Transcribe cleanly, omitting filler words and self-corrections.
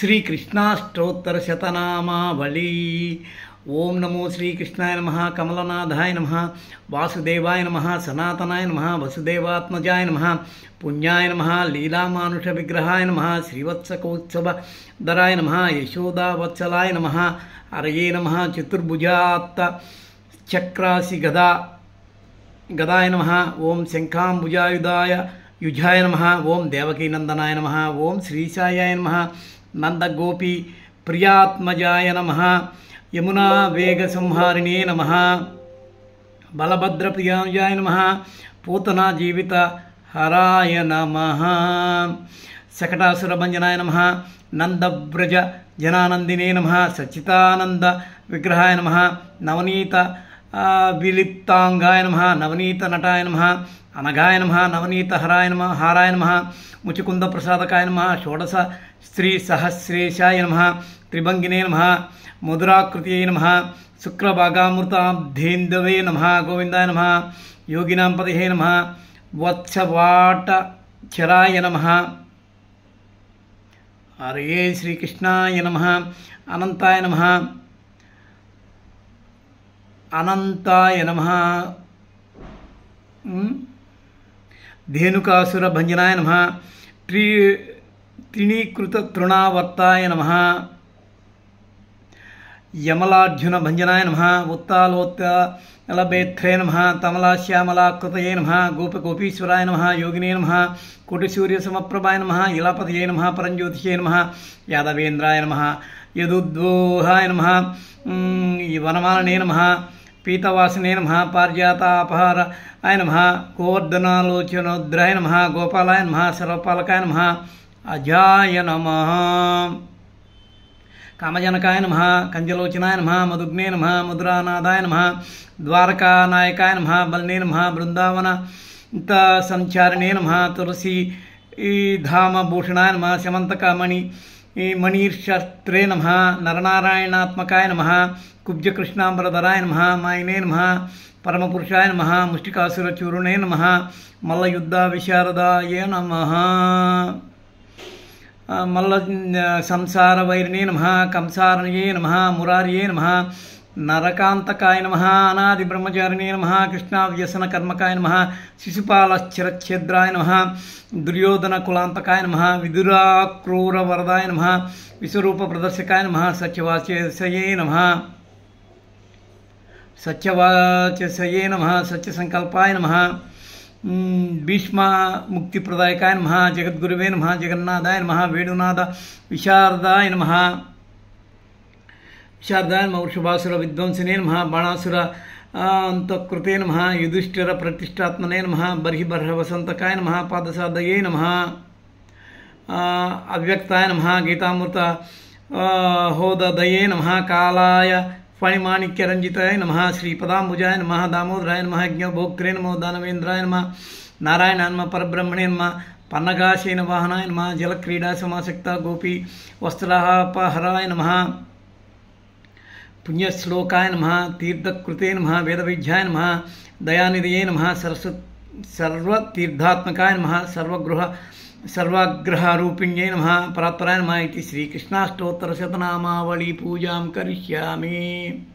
श्रीकृष्णाष्टोत्तरशतनामावली। ओं नमो श्रीकृष्णाय नमः, कमलनाथाय नमः, वासुदेवाय नमः, सनातनाय नमः, वसुदेवात्मजाय नमः, पुण्याय नमः, लीलामानुषविग्रहाय नमः, श्रीवत्सकोत्सवधराय नमः, यशोदावत्सलाय नमः, हरये नमः, चतुर्भुजात्त चक्रासि गदाय नमः, ओं शंखाम्बुजायुधाय युजाय नमः, ओं देवकीनंदनाय नमः, ओं श्रीसायाय नमः, नंदगोपी प्रियात्मजाय नमः, यमुना वेगसंहारिणे नमः, बलभद्रप्रियाय नमः, पूतना जीवित हराय नमः, शकटासुरभंजनाय नमः, नंदव्रज जनानंदिने नमः, सच्चिदानंद विग्रहाय नमः, नवनीत विलिप्तांगाय नमः, नवनीत नटाय नमः, अनघाय नमः, नवनीत हाराय नमः, मुचुकुंद प्रसादकाय नमः, षोडश श्री सहस्रेशाय नमः, त्रिभंगिने नमः, मधुराकृत्यै नमः, शुक्रभागामृताब्धेन्दवे नमः, गोविंदाय नमः, योगिनां पतये नमः, वत्सवाटचराय नमः, हरे श्रीकृष्णाय नमः, अनंताय नमः, अनंताय नमः, धेनुकासुरभंजनाय नमः, त्रिणीकृततृणावर्ताय नमः, यमलार्जुनभंजनाय नमः, उत्तालोत्तलभेत्रे नमः, तमलाश्यामलाकृतये नमः, गोपगोपीश्वराय नमः, योगिने नमः, कोटिसूर्यसमप्रभाय नमः, इलापतये नमः, परञ्ज्योतिषे नमः, यादवेन्द्राय नमः, यदुद्वोहाय नमः, वनमालने नमः, पीतवासने नमः, पारिजातापहाराय नमः, गोवर्धनालोचनोद्राय नमः, गोपालाय नमः, सर्वपालकाय नमः, अजाय नमः, कामजनकाय नमः, कंजलोचनाय नमः, मधुग्ने नमः, मधुरानादाय नमः, द्वारकानायकाय नमः, बलने नमः, वृंदावन संचारिणे नमः, तुलसी धामभूषणाय नमः, समंतकमणि मणिर्शस्त्रे नमः, नरनारायणात्मकाय नमः, कुब्जकृष्णांबरधराय नमः, मायिने नमः, परमपुरुषाय नमः, मुष्टिकासुरचूर्णे नमः, मल्लयुद्ध विशारदाय नमः, मल्ल संसार वैरिणे नमः, कंसारण्ये नमः, मुरार्ये नमः, नरकांतकाय नमः, अनादि ब्रह्मचारिणे नमः, कृष्णाव्यसनकर्मकाय नमः, शिशुपालश्चिरच्छेद्राय नमः, दुर्योधन कुलांतकाय नमः, विदुराक्रूरवरदाय नमः, विश्वरूप प्रदर्शकाय नमः, सत्यवाचसये नमः, सत्यवाचसये नमः, सत्यसंकल्पाय नमः, भीष्म मुक्तिप्रदायकाय नमः, जगद्गुरुवे नमः, जगन्नाथाय नमः, वेणुनाथ विशारदाय नमः, विशारदाय नमः, वृषभासुर विध्वंसिने नमः, बाणासुर अंतकृते नमः, युधिष्ठिर प्रतिष्ठात्मने नमः, बर्हिबर्हवसंतकाय नमः, पादसादये नमः, अव्यक्ताय नमः, गीतामृत होददये नमः, कालाय फणिमाणिक्यरंजिताय नमः, श्रीपदाम्बुजाय नमः, दामोदराय नमः, यज्ञभोक्त्रे नमो, दानवेन्द्राय नमः, नारायणाय नमः, परब्रह्मणे नमः, पन्नगासेन वाहनाय नमः, जलक्रीडा समासक्त गोपी वस्त्रापहराय नमः, पुण्यश्लोकाय नमः, तीर्थकृते नमः, वेदविद्याय नमः, दयानिधये नमः, सर्वतीर्थात्मकाय नमः, सर्वाग्रहरूपिण्ये नमः, परात्पराय नमः इति श्रीकृष्णाष्टोत्तरशतनामावली पूजां करिष्यामि।